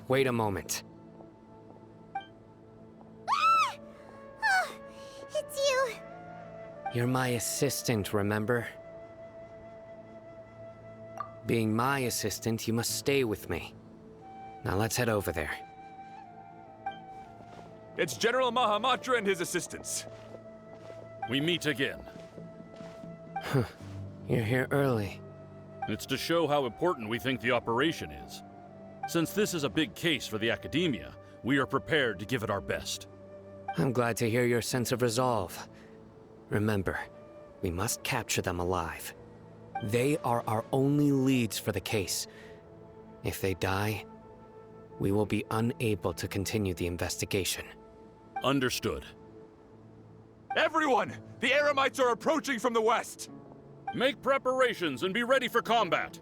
wait a moment. Ah! Oh, it's you. You're my assistant, remember? Being my assistant, you must stay with me. Now let's head over there. It's General Mahamatra and his assistants. We meet again. You're here early. It's to show how important we think the operation is. Since this is a big case for the Academia, we are prepared to give it our best. I'm glad to hear your sense of resolve. Remember, we must capture them alive. They are our only leads for the case. If they die, we will be unable to continue the investigation. Understood. Everyone! The Eremites are approaching from the west! Make preparations and be ready for combat.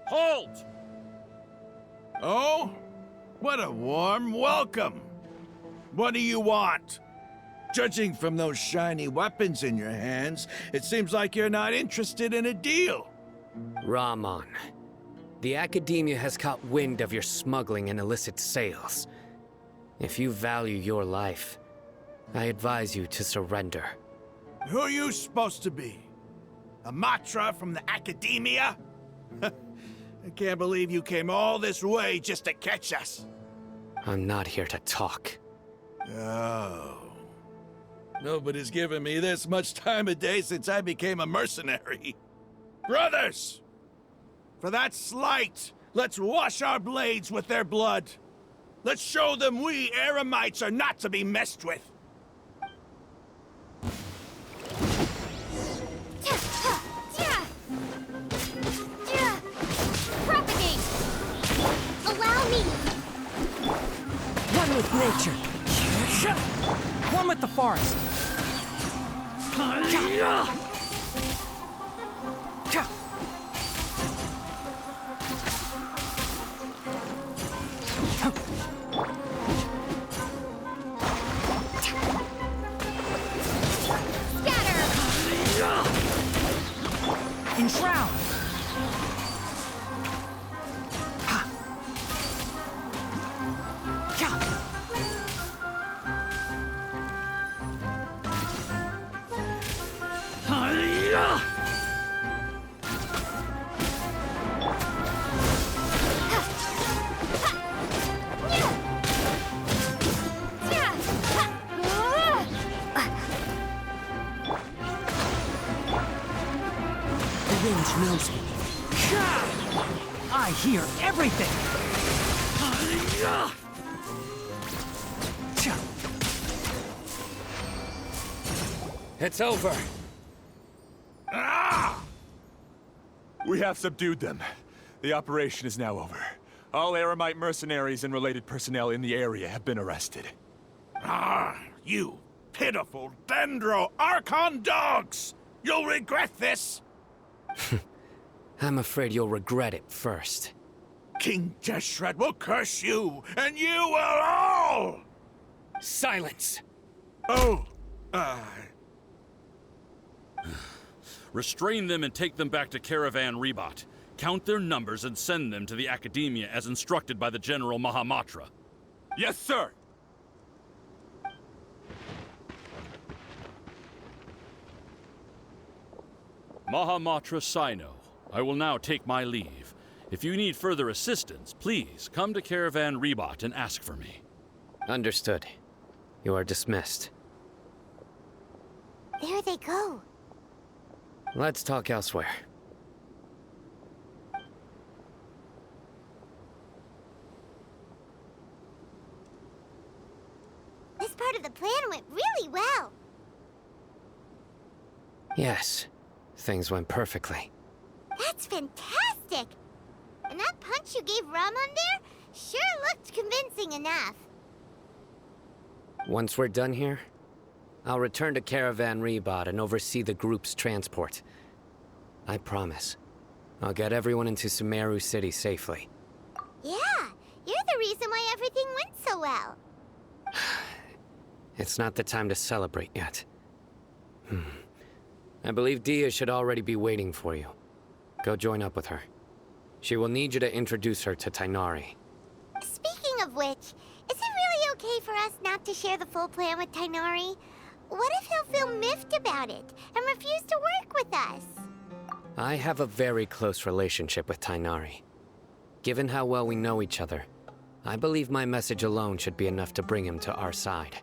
Halt! Oh? What a warm welcome! What do you want? Judging from those shiny weapons in your hands, it seems like you're not interested in a deal. Rahman, the Academia has caught wind of your smuggling and illicit sales. If you value your life, I advise you to surrender. Who are you supposed to be? A Matra from the Academia? I can't believe you came all this way just to catch us. I'm not here to talk. Oh. Nobody's given me this much time of day since I became a mercenary. Brothers! For that slight, let's wash our blades with their blood. Let's show them we Eremites are not to be messed with. Propagate! Allow me! One with nature. One with the forest. Enshroud! The wind knows me. I hear everything! It's over. Ah! We have subdued them. The operation is now over. All Eremite mercenaries and related personnel in the area have been arrested. Ah, you pitiful Dendro Archon dogs! You'll regret this! I'm afraid you'll regret it first. King Jeshred will curse you, and you will all! Silence! Oh, Restrain them and take them back to Caravan Rebot. Count their numbers and send them to the Academia as instructed by the General Mahamatra. Yes, sir! Mahamatra Sino, I will now take my leave. If you need further assistance, please come to Caravan Rebot and ask for me. Understood. You are dismissed. There they go. Let's talk elsewhere. This part of the plan went really well. Yes, things went perfectly. That's fantastic! And that punch you gave Rahman there sure looked convincing enough. Once we're done here, I'll return to Caravan Rebot and oversee the group's transport. I promise. I'll get everyone into Sumeru City safely. Yeah, you're the reason why everything went so well. It's not the time to celebrate yet. I believe Dia should already be waiting for you. Go join up with her. She will need you to introduce her to Tainari. Speaking of which, is it really okay for us not to share the full plan with Tainari? What if he'll feel miffed about it and refuse to work with us? I have a very close relationship with Tainari. Given how well we know each other, I believe my message alone should be enough to bring him to our side.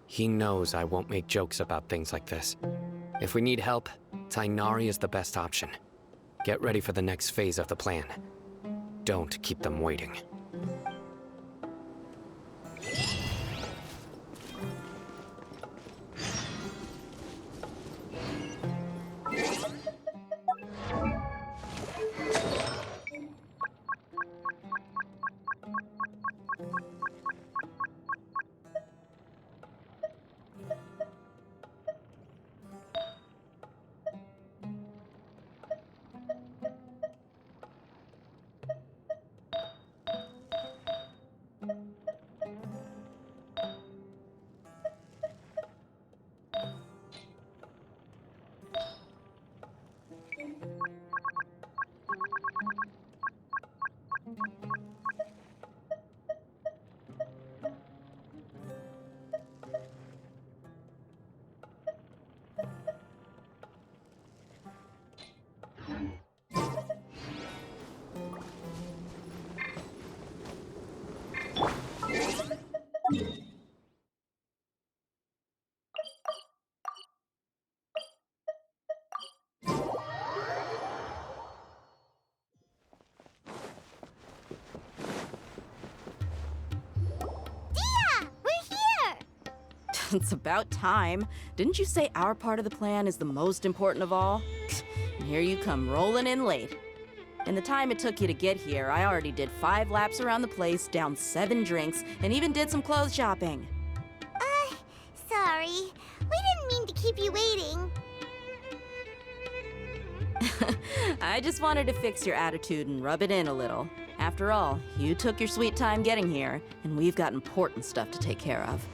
He knows I won't make jokes about things like this. If we need help, Tainari is the best option. Get ready for the next phase of the plan. Don't keep them waiting. It's about time. Didn't you say our part of the plan is the most important of all? And here you come rolling in late. In the time it took you to get here, I already did 5 laps around the place, downed 7 drinks, and even did some clothes shopping. Sorry. We didn't mean to keep you waiting. I just wanted to fix your attitude and rub it in a little. After all, you took your sweet time getting here, and we've got important stuff to take care of.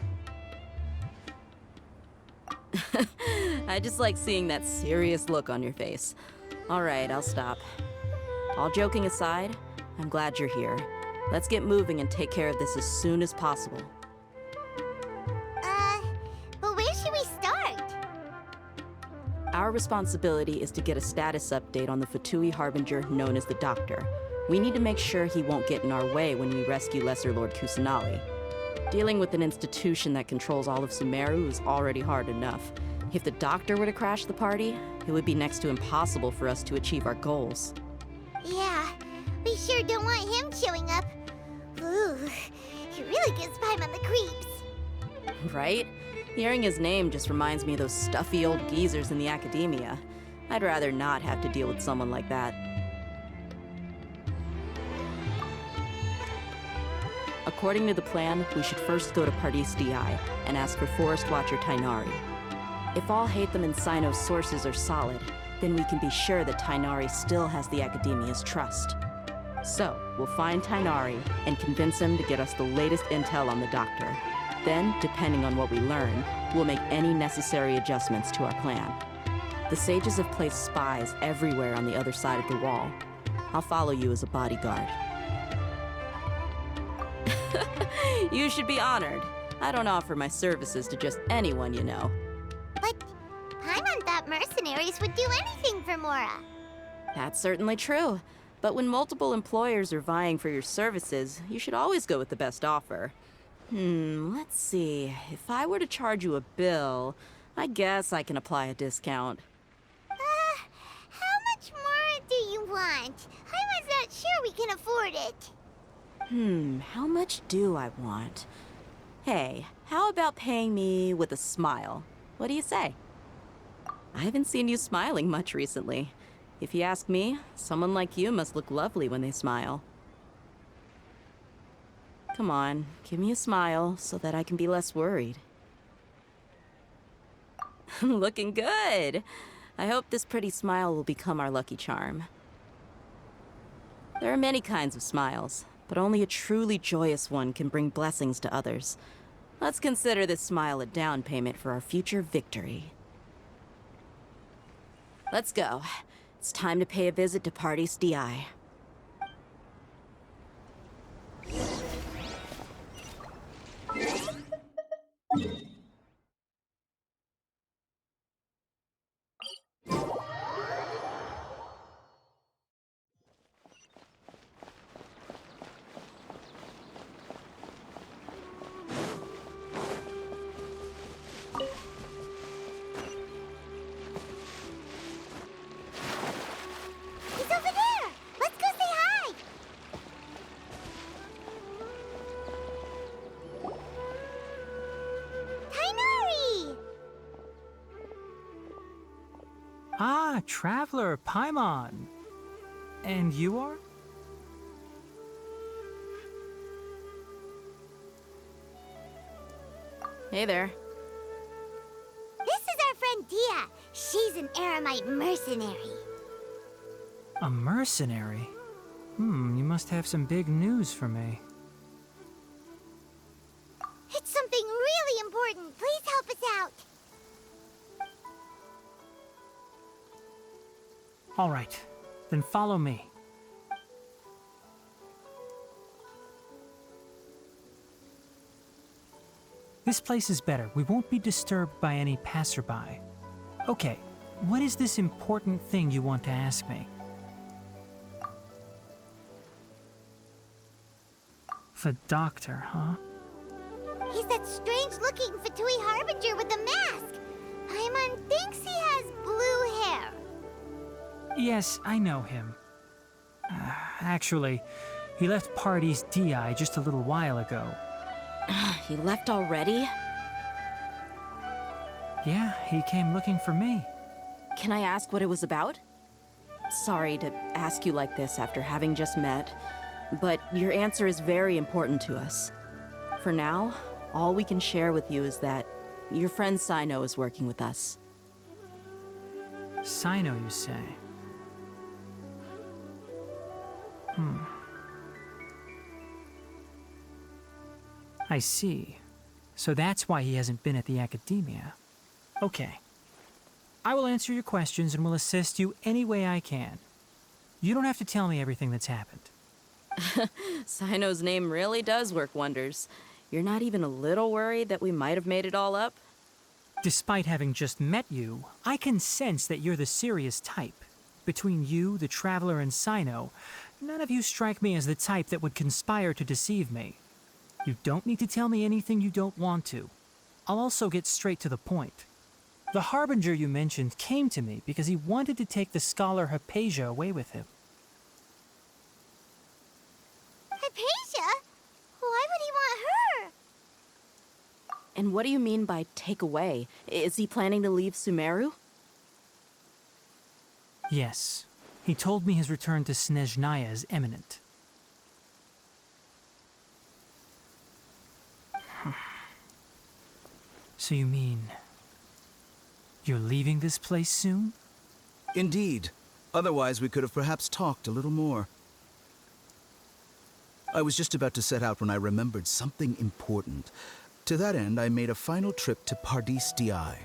I just like seeing that serious look on your face. All right, I'll stop. All joking aside, I'm glad you're here. Let's get moving and take care of this as soon as possible. But where should we start? Our responsibility is to get a status update on the Fatui Harbinger known as the Doctor. We need to make sure he won't get in our way when we rescue Lesser Lord Kusanali. Dealing with an institution that controls all of Sumeru is already hard enough. If the Doctor were to crash the party, it would be next to impossible for us to achieve our goals. Yeah, we sure don't want him showing up. Ooh, he really gives Paimon the creeps. Right? Hearing his name just reminds me of those stuffy old geezers in the academia. I'd rather not have to deal with someone like that. According to the plan, we should first go to Pardis DI and ask for Forest Watcher Tainari. If all Hatham and Sino's sources are solid, then we can be sure that Tainari still has the Academia's trust. So, we'll find Tainari and convince him to get us the latest intel on the Doctor. Then, depending on what we learn, we'll make any necessary adjustments to our plan. The sages have placed spies everywhere on the other side of the wall. I'll follow you as a bodyguard. You should be honored. I don't offer my services to just anyone you know. But Paimon thought mercenaries would do anything for Mora. That's certainly true. But when multiple employers are vying for your services, you should always go with the best offer. Let's see. If I were to charge you a bill, I guess I can apply a discount. How much more do you want? Paimon's not sure we can afford it. How much do I want? Hey, how about paying me with a smile? What do you say? I haven't seen you smiling much recently. If you ask me, someone like you must look lovely when they smile. Come on, give me a smile so that I can be less worried. Looking good! I hope this pretty smile will become our lucky charm. There are many kinds of smiles, but only a truly joyous one can bring blessings to others. Let's consider this smile a down payment for our future victory. Let's go. It's time to pay a visit to Party's DI. He's over there! Let's go say hi! Tainari! Ah, Traveler, Paimon. And you are? Hey there. This is our friend Dia. She's an Aramite mercenary. A mercenary? You must have some big news for me. It's something really important. Please help us out. All right, then follow me. This place is better. We won't be disturbed by any passerby. Okay, what is this important thing you want to ask me? The doctor, huh? He's that strange-looking Fatui Harbinger with the mask. Paimon thinks he has blue hair. Yes, I know him. Actually, he left Party's DI just a little while ago. He left already? Yeah, he came looking for me. Can I ask what it was about? Sorry to ask you like this after having just met, but your answer is very important to us. For now, all we can share with you is that your friend Sino is working with us. Sino, you say? I see. So that's why he hasn't been at the academia. Okay. I will answer your questions and will assist you any way I can. You don't have to tell me everything that's happened. Sino's name really does work wonders. You're not even a little worried that we might have made it all up? Despite having just met you, I can sense that you're the serious type. Between you, the Traveler, and Sino, none of you strike me as the type that would conspire to deceive me. You don't need to tell me anything you don't want to. I'll also get straight to the point. The Harbinger you mentioned came to me because he wanted to take the scholar Hypatia away with him. Hypatia? Why would he want her? And what do you mean by take away? Is he planning to leave Sumeru? Yes. He told me his return to Snezhnaya is imminent. So you mean... you're leaving this place soon? Indeed. Otherwise, we could have perhaps talked a little more. I was just about to set out when I remembered something important. To that end, I made a final trip to Pardis DI.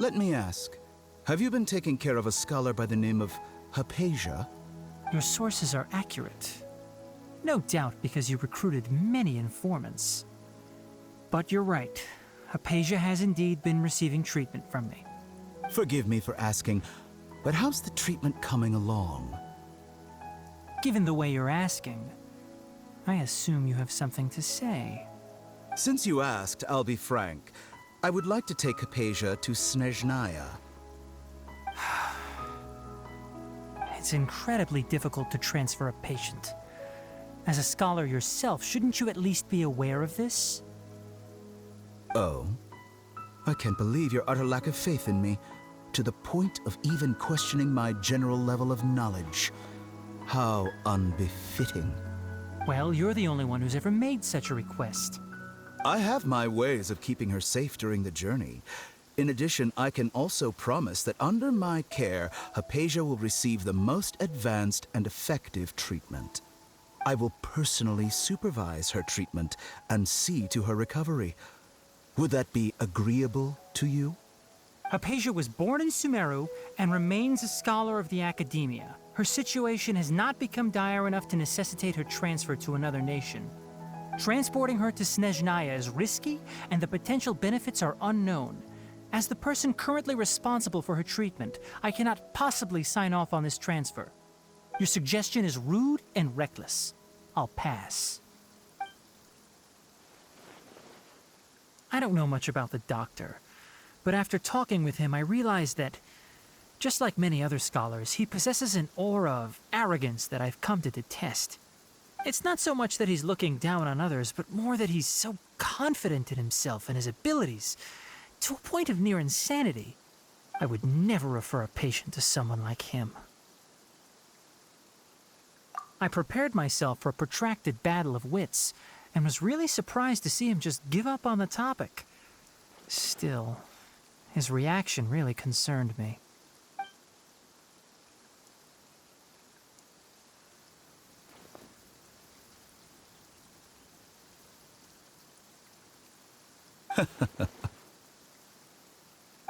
Let me ask, have you been taking care of a scholar by the name of Hypatia? Your sources are accurate. No doubt because you recruited many informants. But you're right. Hypatia has indeed been receiving treatment from me. Forgive me for asking, but how's the treatment coming along? Given the way you're asking, I assume you have something to say. Since you asked, I'll be frank. I would like to take Hypatia to Snezhnaya. It's incredibly difficult to transfer a patient. As a scholar yourself, shouldn't you at least be aware of this? Oh? I can't believe your utter lack of faith in me, to the point of even questioning my general level of knowledge. How unbefitting. Well, you're the only one who's ever made such a request. I have my ways of keeping her safe during the journey. In addition, I can also promise that under my care, Hypatia will receive the most advanced and effective treatment. I will personally supervise her treatment and see to her recovery. Would that be agreeable to you? Hypatia was born in Sumeru and remains a scholar of the Academia. Her situation has not become dire enough to necessitate her transfer to another nation. Transporting her to Snezhnaya is risky, and the potential benefits are unknown. As the person currently responsible for her treatment, I cannot possibly sign off on this transfer. Your suggestion is rude and reckless. I'll pass. I don't know much about the doctor, but after talking with him, I realized that, just like many other scholars, he possesses an aura of arrogance that I've come to detest. It's not so much that he's looking down on others, but more that he's so confident in himself and his abilities, to a point of near insanity. I would never refer a patient to someone like him. I prepared myself for a protracted battle of wits, and was really surprised to see him just give up on the topic. Still, his reaction really concerned me.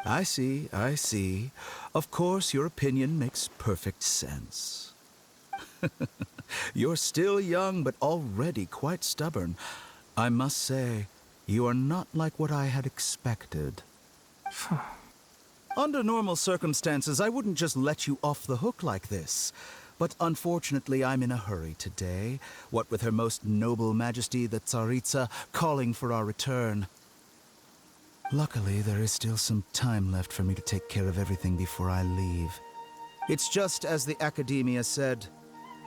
I see, I see. Of course, your opinion makes perfect sense. You're still young, but already quite stubborn. I must say, you are not like what I had expected. Under normal circumstances, I wouldn't just let you off the hook like this. But unfortunately, I'm in a hurry today, what with Her Most Noble Majesty the Tsaritsa calling for our return. Luckily, there is still some time left for me to take care of everything before I leave. It's just as the Academia said,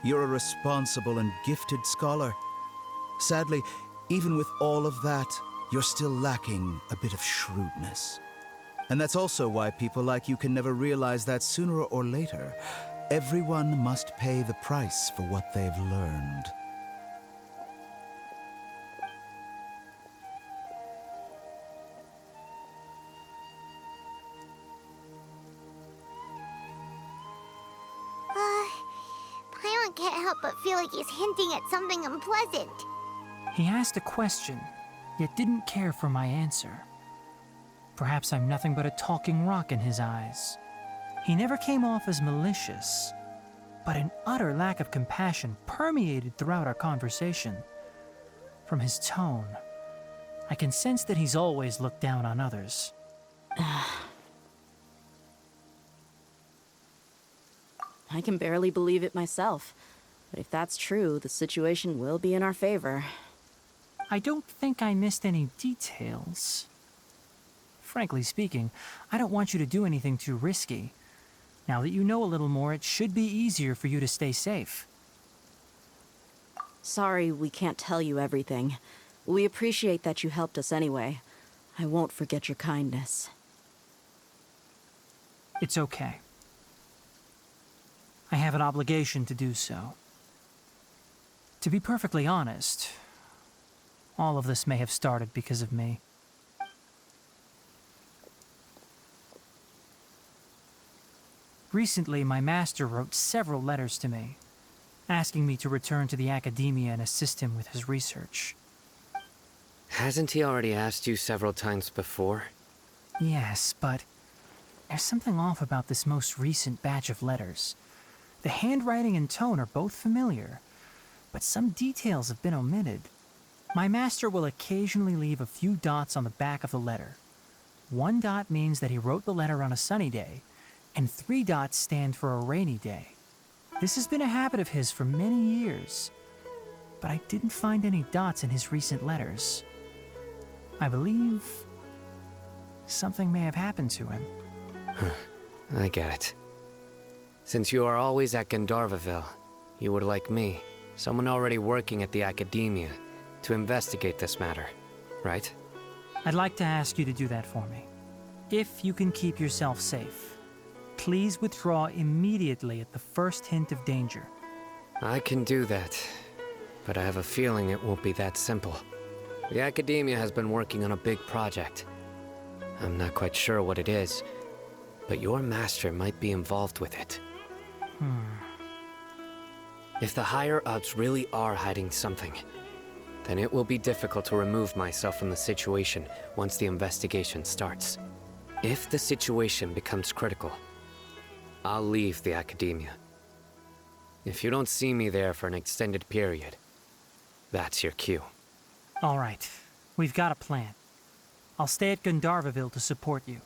you're a responsible and gifted scholar. Sadly, even with all of that, you're still lacking a bit of shrewdness. And that's also why people like you can never realize that sooner or later, everyone must pay the price for what they've learned. Paimon can't help but feel like he's hinting at something unpleasant. He asked a question, yet didn't care for my answer. Perhaps I'm nothing but a talking rock in his eyes. He never came off as malicious, but an utter lack of compassion permeated throughout our conversation. From his tone, I can sense that he's always looked down on others. I can barely believe it myself. But if that's true, the situation will be in our favor. I don't think I missed any details. Frankly speaking, I don't want you to do anything too risky. Now that you know a little more, it should be easier for you to stay safe. Sorry we can't tell you everything. We appreciate that you helped us anyway. I won't forget your kindness. It's okay. I have an obligation to do so. To be perfectly honest, all of this may have started because of me. Recently, my master wrote several letters to me, asking me to return to the Academia and assist him with his research. Hasn't he already asked you several times before? Yes, but there's something off about this most recent batch of letters. The handwriting and tone are both familiar, but some details have been omitted. My master will occasionally leave a few dots on the back of the letter. 1 dot means that he wrote the letter on a sunny day, and 3 dots stand for a rainy day. This has been a habit of his for many years, but I didn't find any dots in his recent letters. I believe something may have happened to him. I get it. Since you are always at Gandharvaville, you would like me, someone already working at the Academia, to investigate this matter, right? I'd like to ask you to do that for me. If you can keep yourself safe, please withdraw immediately at the first hint of danger. I can do that, but I have a feeling it won't be that simple. The Academia has been working on a big project. I'm not quite sure what it is, but your master might be involved with it. If the higher-ups really are hiding something, then it will be difficult to remove myself from the situation once the investigation starts. If the situation becomes critical, I'll leave the academia. If you don't see me there for an extended period, that's your cue. All right, we've got a plan. I'll stay at Gandharvaville to support you.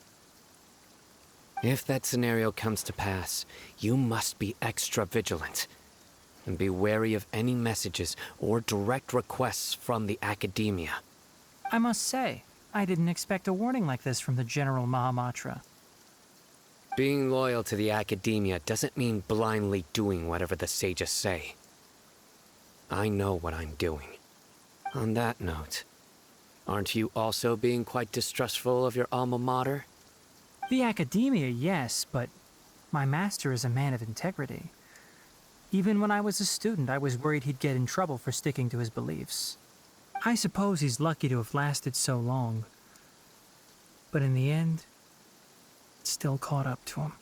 If that scenario comes to pass, you must be extra vigilant. And be wary of any messages or direct requests from the academia. I must say, I didn't expect a warning like this from the General Mahamatra. Being loyal to the academia doesn't mean blindly doing whatever the sages say. I know what I'm doing. On that note, aren't you also being quite distrustful of your alma mater? The academia, yes, but my master is a man of integrity. Even when I was a student, I was worried he'd get in trouble for sticking to his beliefs. I suppose he's lucky to have lasted so long. But in the end, it still caught up to him.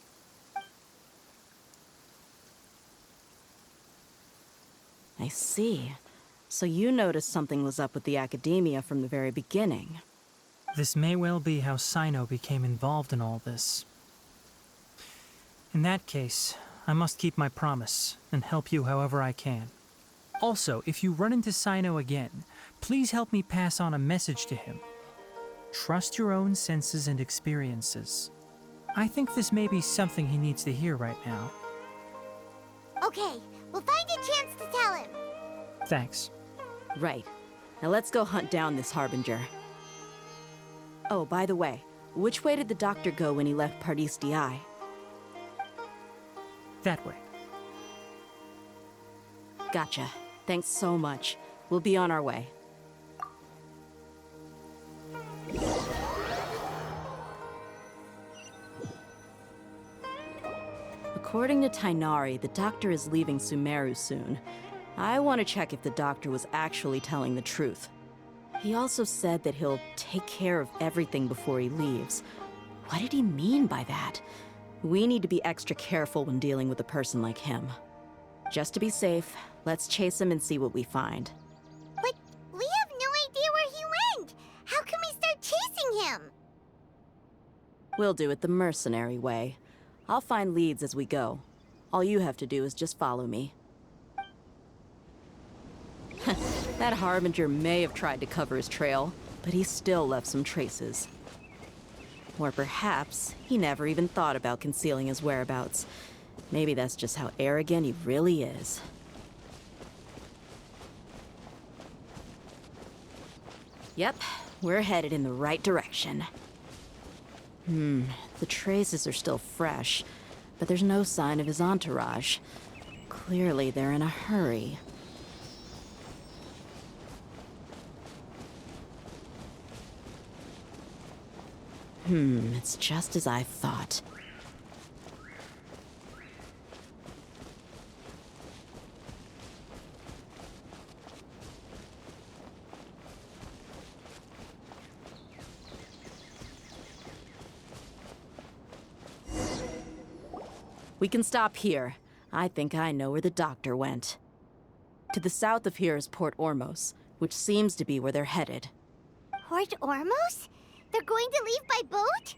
I see. So you noticed something was up with the academia from the very beginning. This may well be how Sino became involved in all this. In that case, I must keep my promise and help you however I can. Also, if you run into Sino again, please help me pass on a message to him. Trust your own senses and experiences. I think this may be something he needs to hear right now. Okay, we'll find a chance to tell him. Thanks. Right. Now let's go hunt down this Harbinger. Oh, by the way, which way did the doctor go when he left Pardis DI? That way. Gotcha. Thanks so much. We'll be on our way. According to Tainari, the doctor is leaving Sumeru soon. I want to check if the doctor was actually telling the truth. He also said that he'll take care of everything before he leaves. What did he mean by that? We need to be extra careful when dealing with a person like him. Just to be safe, let's chase him and see what we find. But we have no idea where he went. How can we start chasing him? We'll do it the mercenary way. I'll find leads as we go. All you have to do is just follow me. That Harbinger may have tried to cover his trail, but he still left some traces. Or perhaps he never even thought about concealing his whereabouts. Maybe that's just how arrogant he really is. Yep, we're headed in the right direction. The traces are still fresh, but there's no sign of his entourage. Clearly they're in a hurry. It's just as I thought. We can stop here. I think I know where the doctor went. To the south of here is Port Ormos, which seems to be where they're headed. Port Ormos? They're going to leave by boat?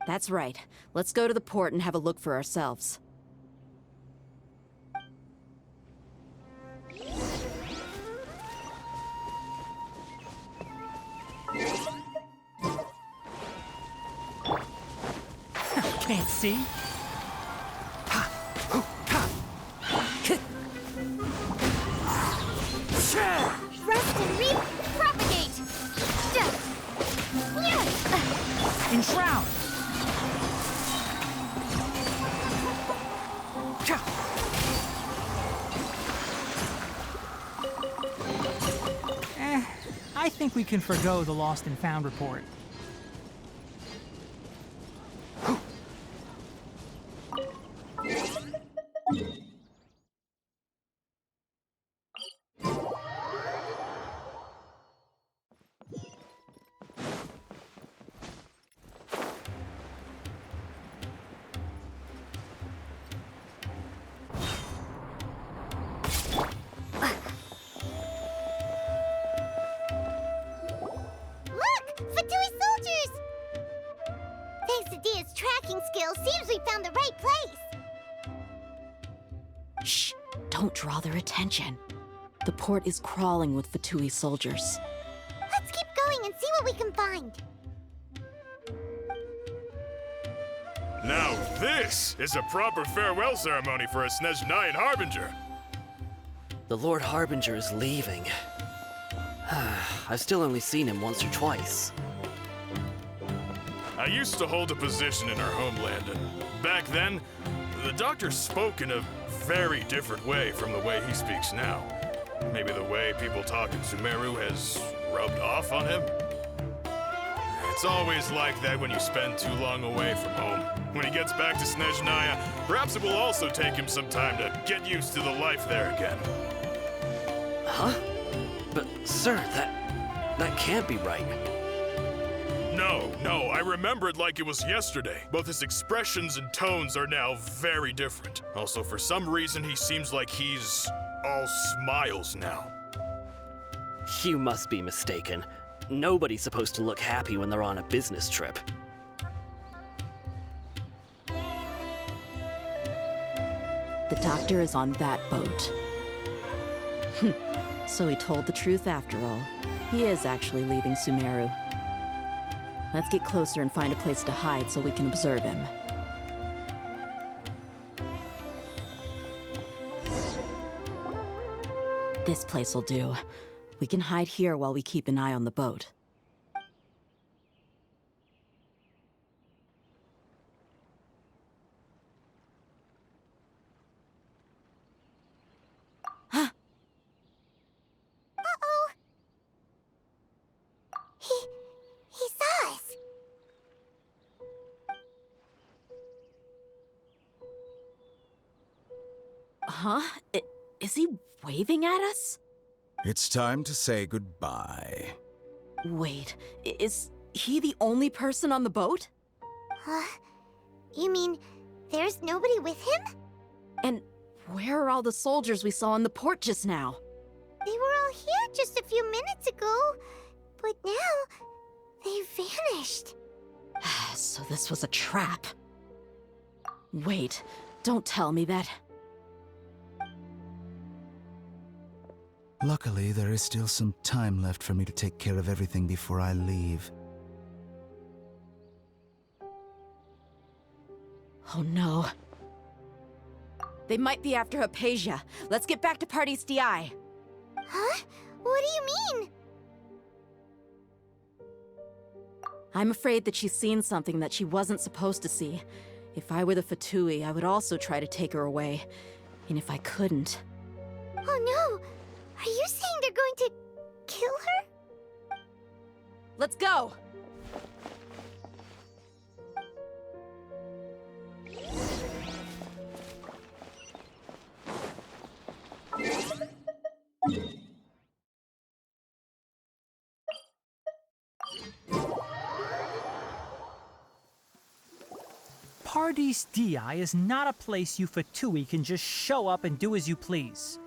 That's right. Let's go to the port and have a look for ourselves. Can't see? Rest and re-propagate! Enshroud! I think we can forgo the lost and found report. Look! Fatui soldiers! They Exadia's tracking skills, seems we found the right place. Shh! Don't draw their attention. The port is crawling with Fatui soldiers. Let's keep going and see what we can find. Now this is a proper farewell ceremony for a Snezhnayan Harbinger. The Lord Harbinger is leaving. I've still only seen him once or twice. I used to hold a position in our homeland, and back then, the doctor spoke in a very different way from the way he speaks now. Maybe the way people talk in Sumeru has rubbed off on him? It's always like that when you spend too long away from home. When he gets back to Snezhnaya, perhaps it will also take him some time to get used to the life there again. Huh? But, sir, that can't be right. No, I remember it like it was yesterday. Both his expressions and tones are now very different. Also, for some reason, he seems like he's all smiles now. You must be mistaken. Nobody's supposed to look happy when they're on a business trip. The doctor is on that boat. So he told the truth after all. He is actually leaving Sumeru. Let's get closer and find a place to hide so we can observe him. This place will do. We can hide here while we keep an eye on the boat. Uh-oh. He saw us. Huh? Is he waving at us? It's time to say goodbye. Wait, is he the only person on the boat? You mean there's nobody with him? And where are all the soldiers we saw in the port just now? They were all here just a few minutes ago, but now they vanished. So this was a trap. Wait, don't tell me that. Luckily, there is still some time left for me to take care of everything before I leave. Oh no. They might be after Hypatia. Let's get back to Party's DI. Huh? What do you mean? I'm afraid that she's seen something that she wasn't supposed to see. If I were the Fatui, I would also try to take her away. And if I couldn't... Oh no! Are you saying they're going to kill her? Let's go! Pardis Di is not a place you Fatui can just show up and do as you please.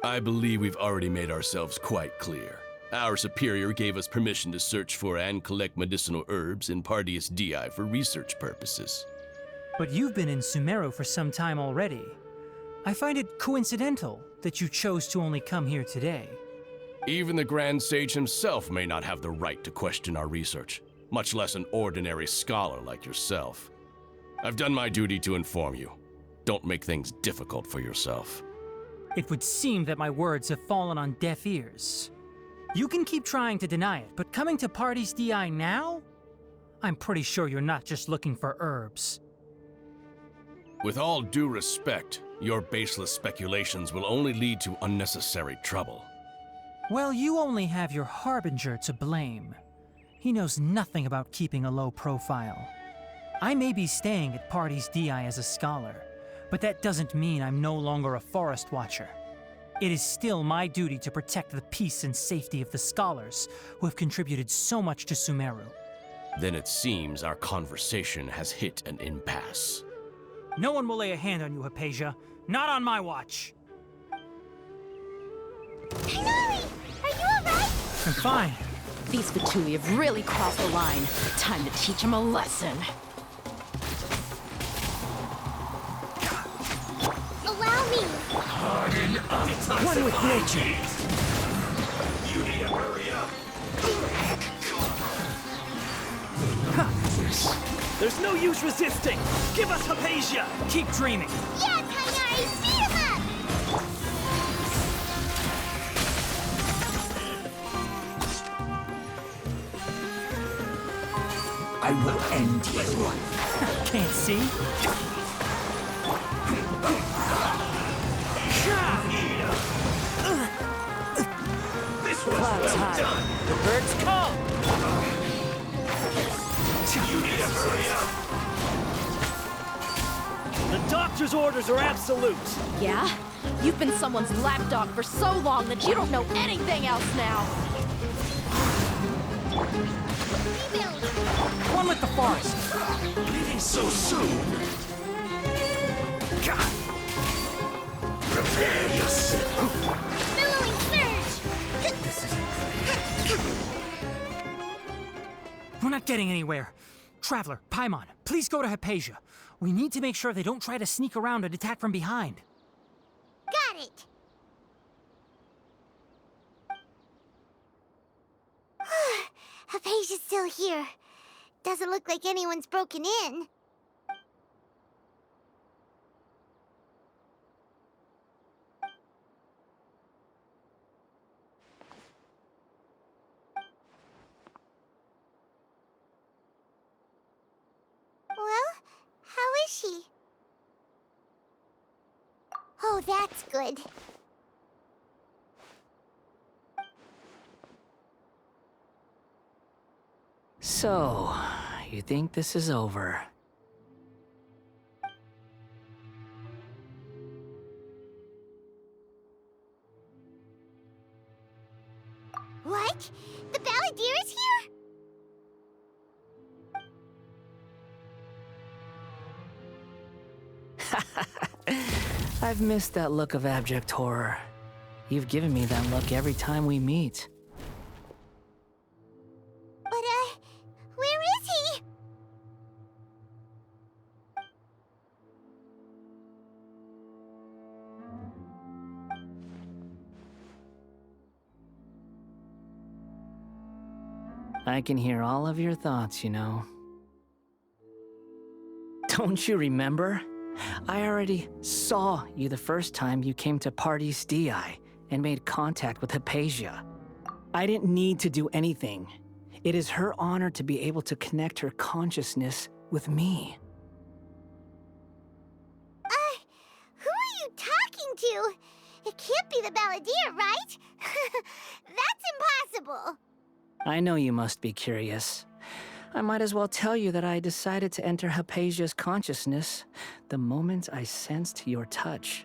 I believe we've already made ourselves quite clear. Our superior gave us permission to search for and collect medicinal herbs in Pardius Di for research purposes. But you've been in Sumeru for some time already. I find it coincidental that you chose to only come here today. Even the Grand Sage himself may not have the right to question our research, much less an ordinary scholar like yourself. I've done my duty to inform you. Don't make things difficult for yourself. It would seem that my words have fallen on deaf ears. You can keep trying to deny it, but coming to Party's DI now? I'm pretty sure you're not just looking for herbs. With all due respect, your baseless speculations will only lead to unnecessary trouble. Well, you only have your Harbinger to blame. He knows nothing about keeping a low profile. I may be staying at Party's DI as a scholar, but that doesn't mean I'm no longer a forest watcher. It is still my duty to protect the peace and safety of the scholars who have contributed so much to Sumeru. Then it seems our conversation has hit an impasse. No one will lay a hand on you, Hypatia. Not on my watch. Tighnari! Are you alright? I'm fine. These Fatui have really crossed the line. Time to teach them a lesson. One with nature. There's no use resisting! Give us Hypatia! Keep dreaming. Yeah, Tighnari, speed him up! I will end you. Can't see? This was done. The birds come! You need to hurry up. The doctor's orders are absolute. Yeah? You've been someone's lapdog for so long that you don't know anything else now. One with the forest. Leaving so soon. Prepare yourself. Billowing surge! We're not getting anywhere. Traveler, Paimon, please go to Hypatia. We need to make sure they don't try to sneak around and attack from behind. Got it! Hypatia's still here. Doesn't look like anyone's broken in. Well, how is she? Oh, that's good. So, you think this is over? What? The Balladeer is here? I've missed that look of abject horror. You've given me that look every time we meet. But, where is he? I can hear all of your thoughts, you know. Don't you remember? I already saw you the first time you came to Party's DI and made contact with Hypatia. I didn't need to do anything. It is her honor to be able to connect her consciousness with me. Who are you talking to? It can't be the Balladeer, right? That's impossible. I know you must be curious. I might as well tell you that I decided to enter Hypatia's consciousness the moment I sensed your touch.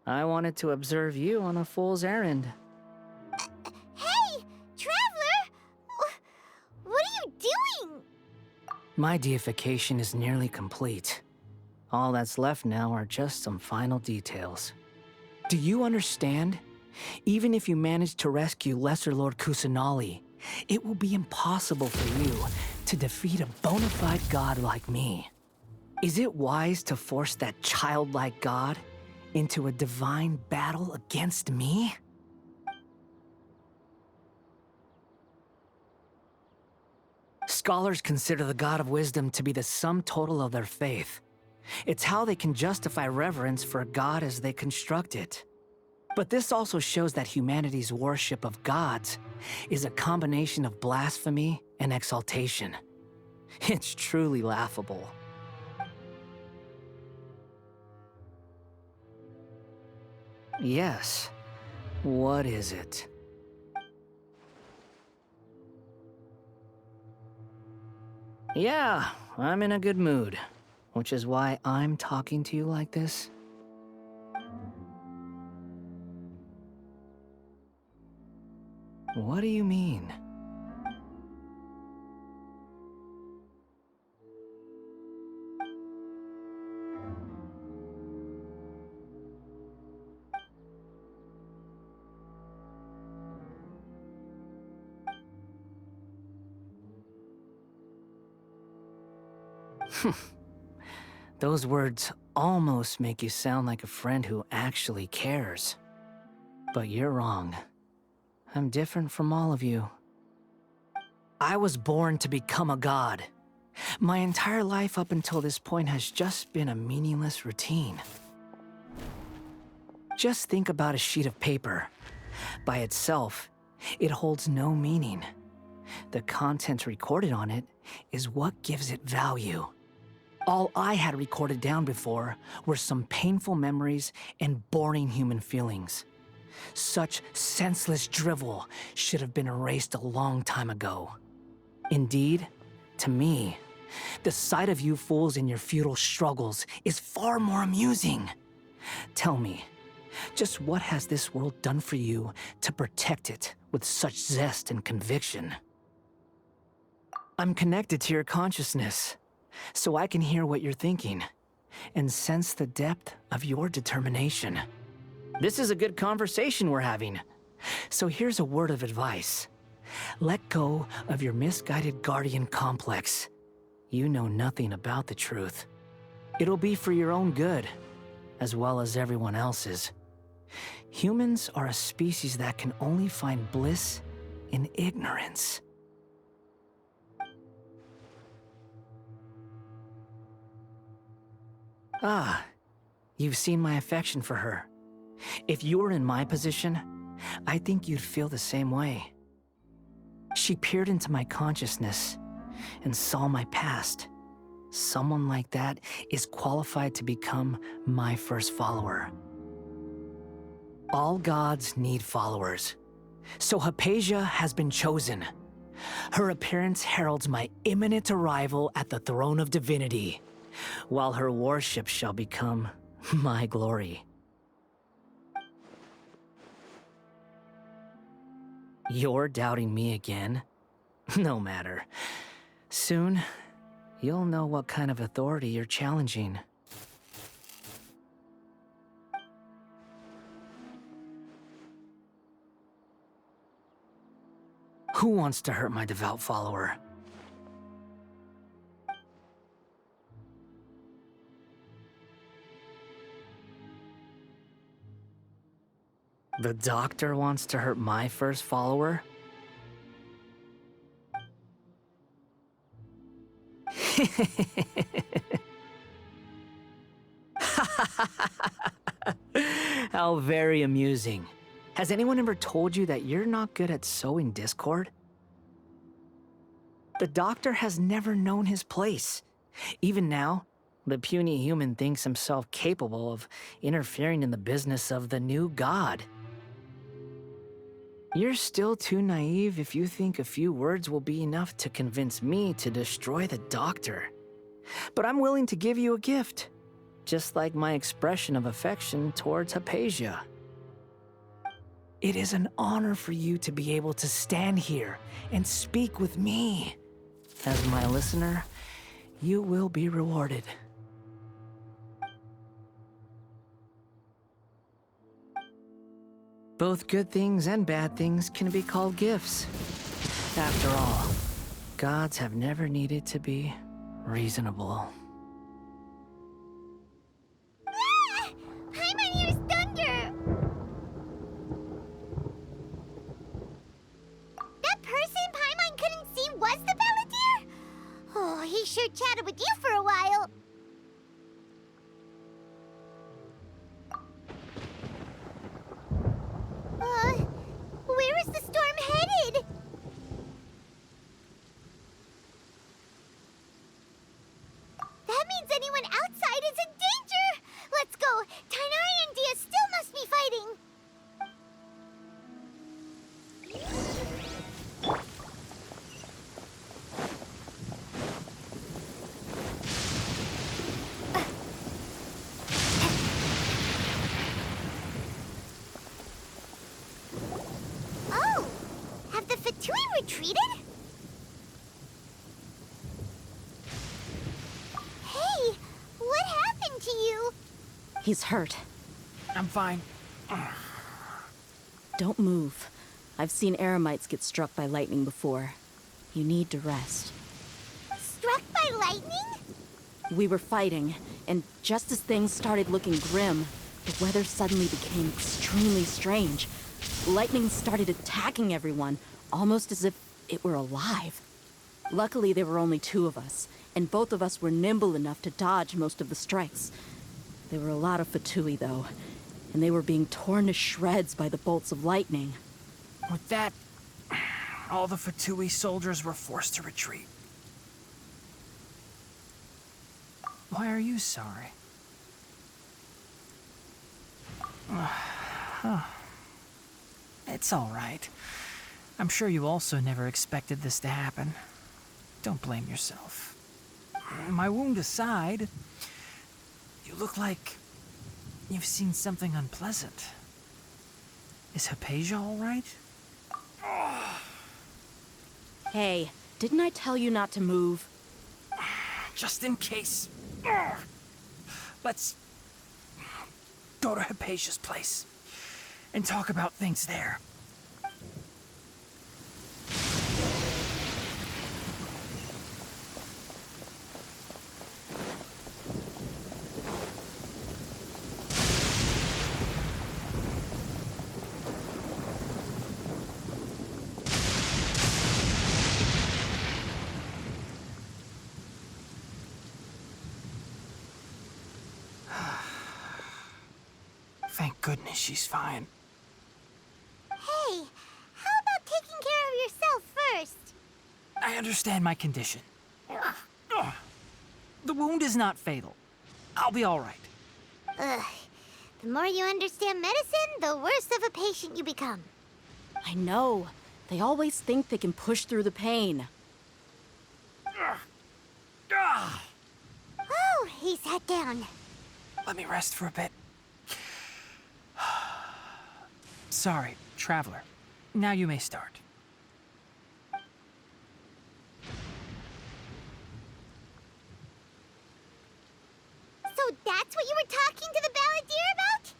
I wanted to observe you on a fool's errand. Hey, Traveler! What are you doing? My deification is nearly complete. All that's left now are just some final details. Do you understand? Even if you manage to rescue Lesser Lord Kusanali, it will be impossible for you to defeat a bona fide god like me. Is it wise to force that childlike god into a divine battle against me? Scholars consider the God of Wisdom to be the sum total of their faith. It's how they can justify reverence for a god as they construct it. But this also shows that humanity's worship of gods is a combination of blasphemy and exaltation. It's truly laughable. Yes. What is it? Yeah, I'm in a good mood, which is why I'm talking to you like this. What do you mean? Those words almost make you sound like a friend who actually cares. But you're wrong. I'm different from all of you. I was born to become a god. My entire life up until this point has just been a meaningless routine. Just think about a sheet of paper. By itself, it holds no meaning. The content recorded on it is what gives it value. All I had recorded down before were some painful memories and boring human feelings. Such senseless drivel should have been erased a long time ago. Indeed, to me, the sight of you fools in your futile struggles is far more amusing. Tell me, just what has this world done for you to protect it with such zest and conviction? I'm connected to your consciousness, so I can hear what you're thinking and sense the depth of your determination. This is a good conversation we're having. So here's a word of advice. Let go of your misguided guardian complex. You know nothing about the truth. It'll be for your own good, as well as everyone else's. Humans are a species that can only find bliss in ignorance. Ah, you've seen my affection for her. If you were in my position, I think you'd feel the same way. She peered into my consciousness and saw my past. Someone like that is qualified to become my first follower. All gods need followers, so Hypatia has been chosen. Her appearance heralds my imminent arrival at the throne of divinity, while her worship shall become my glory. You're doubting me again? No matter. Soon, you'll know what kind of authority you're challenging. Who wants to hurt my devout follower? The doctor wants to hurt my first follower? How very amusing. Has anyone ever told you that you're not good at sowing discord? The doctor has never known his place. Even now, the puny human thinks himself capable of interfering in the business of the new god. You're still too naive if you think a few words will be enough to convince me to destroy the doctor. But I'm willing to give you a gift, just like my expression of affection towards Hypatia. It is an honor for you to be able to stand here and speak with me. As my listener, you will be rewarded. Both good things and bad things can be called gifts. After all, gods have never needed to be reasonable. Ah! Paimon used thunder! That person Paimon couldn't see was the Palantir? Oh, he sure chatted with you for a while. Where is the storm headed? That means anyone outside is in danger! Let's go! Tainari and Dia still must be fighting! Oh! Have the Fatui retreated? Hey! What happened to you? He's hurt. I'm fine. Don't move. I've seen eremites get struck by lightning before. You need to rest. Struck by lightning? We were fighting, and just as things started looking grim, the weather suddenly became extremely strange. Lightning started attacking everyone, almost as if it were alive. Luckily, there were only 2 of us, and both of us were nimble enough to dodge most of the strikes. There were a lot of Fatui, though, and they were being torn to shreds by the bolts of lightning. With that, all the Fatui soldiers were forced to retreat. Why are you sorry? It's all right. I'm sure you also never expected this to happen. Don't blame yourself. My wound aside, you look like you've seen something unpleasant. Is Hypatia all right? Hey, didn't I tell you not to move? Just in case. Let's go to Hypatia's place and talk about things there. Thank goodness she's fine. Hey, how about taking care of yourself first? I understand my condition. The wound is not fatal. I'll be all right. Ugh. The more you understand medicine, the worse of a patient you become. I know. They always think they can push through the pain. Oh, he sat down. Let me rest for a bit. Sorry, traveler. Now you may start. So that's what you were talking to the balladeer about?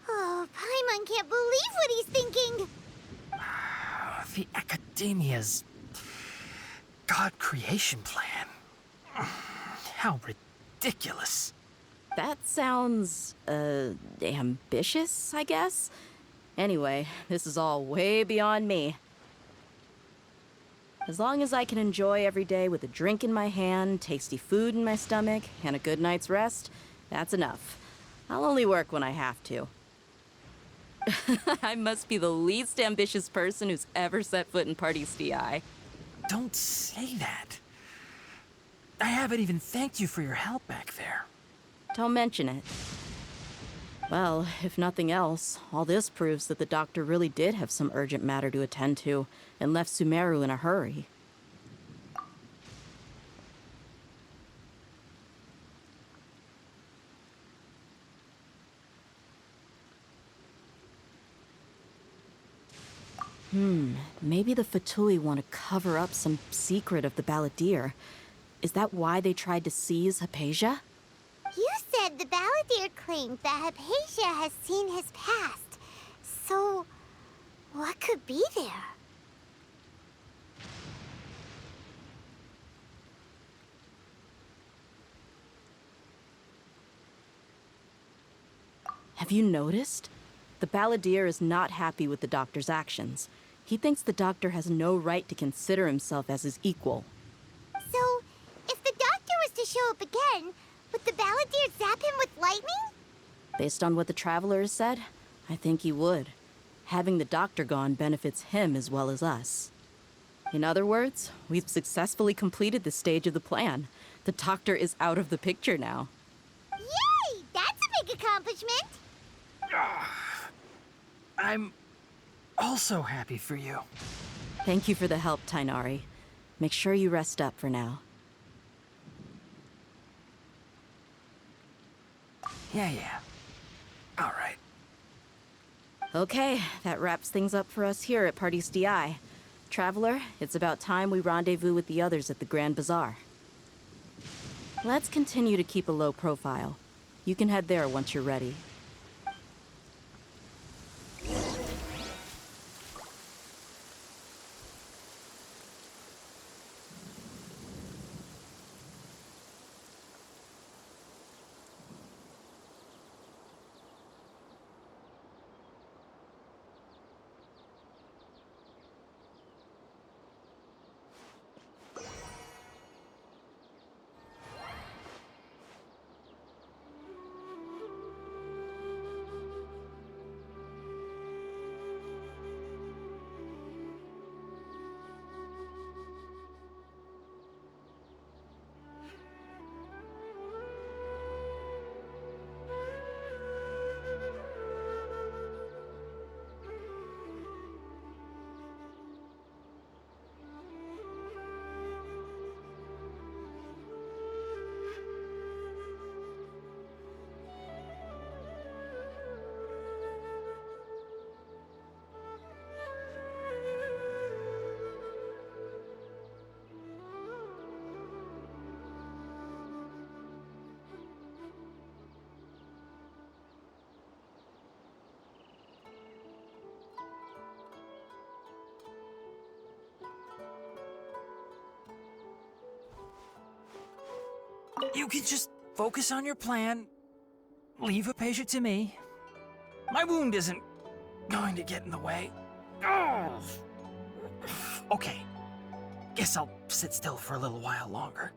Oh, Paimon can't believe what he's thinking. The Academia's God creation plan. How ridiculous. That sounds, ambitious, I guess? Anyway, this is all way beyond me. As long as I can enjoy every day with a drink in my hand, tasty food in my stomach, and a good night's rest, that's enough. I'll only work when I have to. I must be the least ambitious person who's ever set foot in Party's DI. Don't say that. I haven't even thanked you for your help back there. Don't mention it. Well, if nothing else, all this proves that the doctor really did have some urgent matter to attend to and left Sumeru in a hurry. Maybe the Fatui want to cover up some secret of the balladeer. Is that why they tried to seize Hypatia? You said the balladeer claimed that Hypatia has seen his past. So, what could be there? Have you noticed? The balladeer is not happy with the doctor's actions. He thinks the doctor has no right to consider himself as his equal. So, if the doctor was to show up again, would the balladeer zap him with lightning? Based on what the traveler has said, I think he would. Having the doctor gone benefits him as well as us. In other words, we've successfully completed this stage of the plan. The doctor is out of the picture now. Yay! That's a big accomplishment! I'm also happy for you. Thank you for the help, Tainari. Make sure you rest up for now. Yeah. All right. Okay, that wraps things up for us here at Party's DI. Traveler, it's about time we rendezvous with the others at the Grand Bazaar. Let's continue to keep a low profile. You can head there once you're ready. You can just focus on your plan. Leave a patient to me. My wound isn't going to get in the way. Oh. Okay. Guess I'll sit still for a little while longer.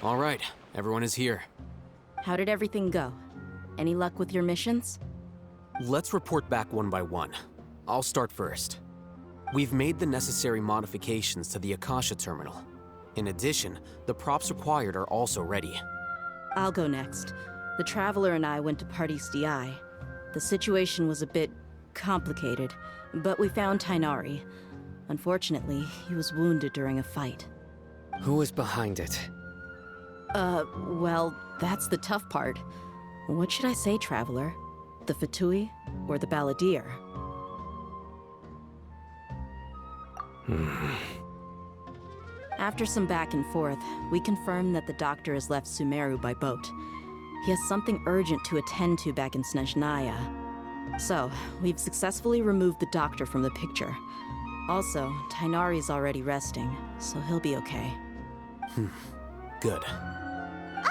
All right, everyone is here. How did everything go? Any luck with your missions? Let's report back one by one. I'll start first. We've made the necessary modifications to the Akasha terminal. In addition, the props required are also ready. I'll go next. The Traveler and I went to Party's DI. The situation was a bit complicated, but we found Tainari. Unfortunately, he was wounded during a fight. Who was behind it? Well, that's the tough part. What should I say, Traveler? The Fatui or the Balladeer? After some back and forth, we confirmed that the doctor has left Sumeru by boat. He has something urgent to attend to back in Snezhnaya. So, we've successfully removed the doctor from the picture. Also, Tainari's already resting, so he'll be okay. Good.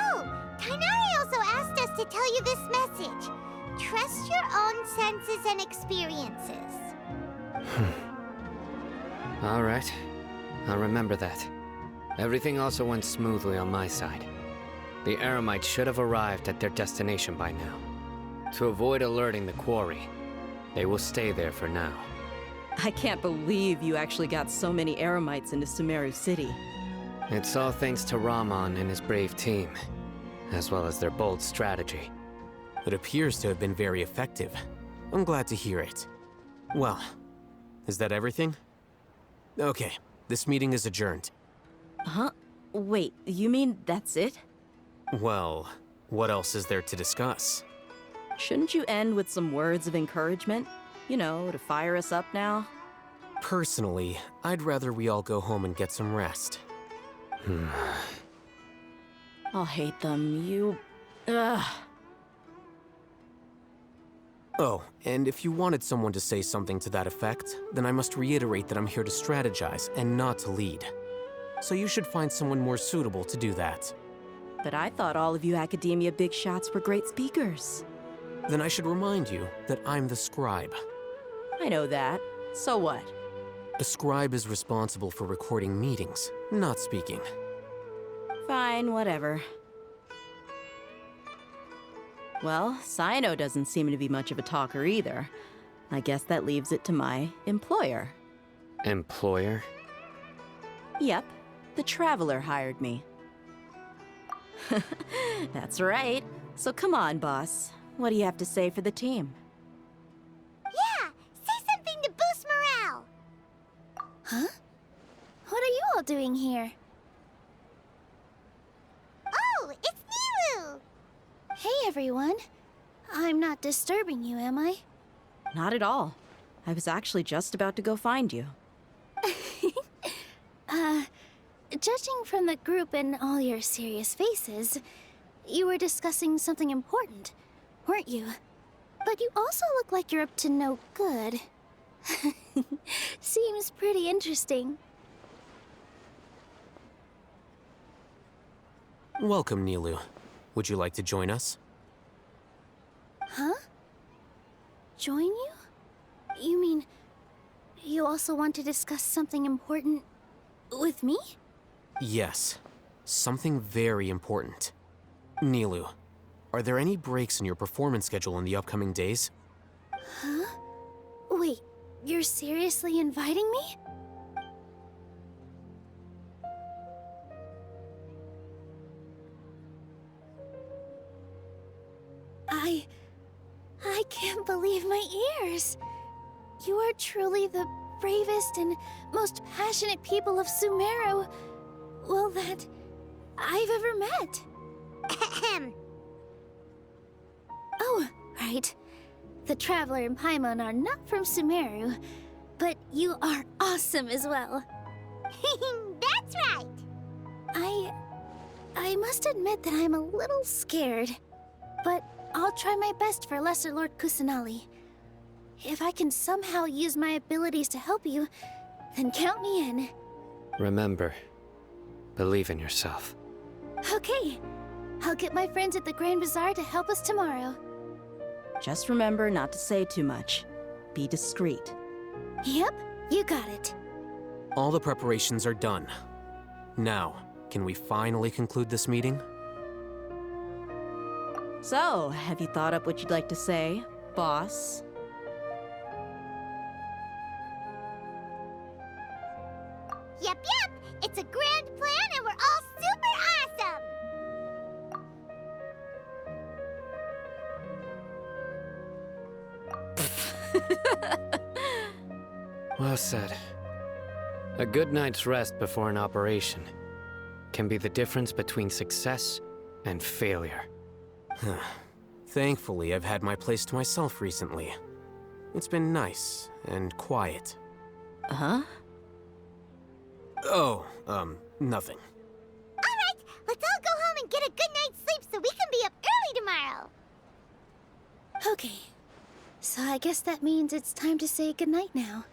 Oh, Tainari also asked us to tell you this message. Trust your own senses and experiences. All right. I'll remember that. Everything also went smoothly on my side. The Eremites should have arrived at their destination by now. To avoid alerting the quarry, they will stay there for now. I can't believe you actually got so many Eremites into Sumeru City. It's all thanks to Rahman and his brave team, as well as their bold strategy. It appears to have been very effective. I'm glad to hear it. Well, is that everything? Okay, this meeting is adjourned. Huh? Wait, you mean that's it? Well, what else is there to discuss? Shouldn't you end with some words of encouragement? You know, to fire us up now? Personally, I'd rather we all go home and get some rest. I'll hate them, you... Ugh. Oh, and if you wanted someone to say something to that effect, then I must reiterate that I'm here to strategize and not to lead. So you should find someone more suitable to do that. But I thought all of you Academia big shots were great speakers. Then I should remind you that I'm the scribe. I know that. So what? A scribe is responsible for recording meetings, not speaking. Fine, whatever. Well, Sino doesn't seem to be much of a talker either. I guess that leaves it to my employer. Employer? Yep, the Traveler hired me. That's right. So come on, boss. What do you have to say for the team? Yeah, say something to boost morale. Huh? What are you all doing here? Oh, it's Nilu! Hey, everyone. I'm not disturbing you, am I? Not at all. I was actually just about to go find you. Judging from the group and all your serious faces, you were discussing something important, weren't you? But you also look like you're up to no good. Seems pretty interesting. Welcome, Nilu. Would you like to join us? Huh? Join you? You mean, you also want to discuss something important with me? Yes. Something very important. Nilu, are there any breaks in your performance schedule in the upcoming days? Huh? Wait, you're seriously inviting me? I can't believe my ears. You are truly the bravest and most passionate people of Sumeru, well, that I've ever met. Ahem. Oh, right. The Traveler and Paimon are not from Sumeru, but you are awesome as well. That's right. I must admit that I'm a little scared, but I'll try my best for Lesser Lord Kusanali. If I can somehow use my abilities to help you, then count me in. Remember, believe in yourself. Okay. I'll get my friends at the Grand Bazaar to help us tomorrow. Just remember not to say too much. Be discreet. Yep, you got it. All the preparations are done. Now, can we finally conclude this meeting? So, have you thought up what you'd like to say, boss? Yep. It's a grand plan and we're all super awesome! Well said. A good night's rest before an operation can be the difference between success and failure. Thankfully, I've had my place to myself recently. It's been nice and quiet. Huh? Oh, nothing. Alright, let's all go home and get a good night's sleep so we can be up early tomorrow. Okay. So I guess that means it's time to say goodnight now.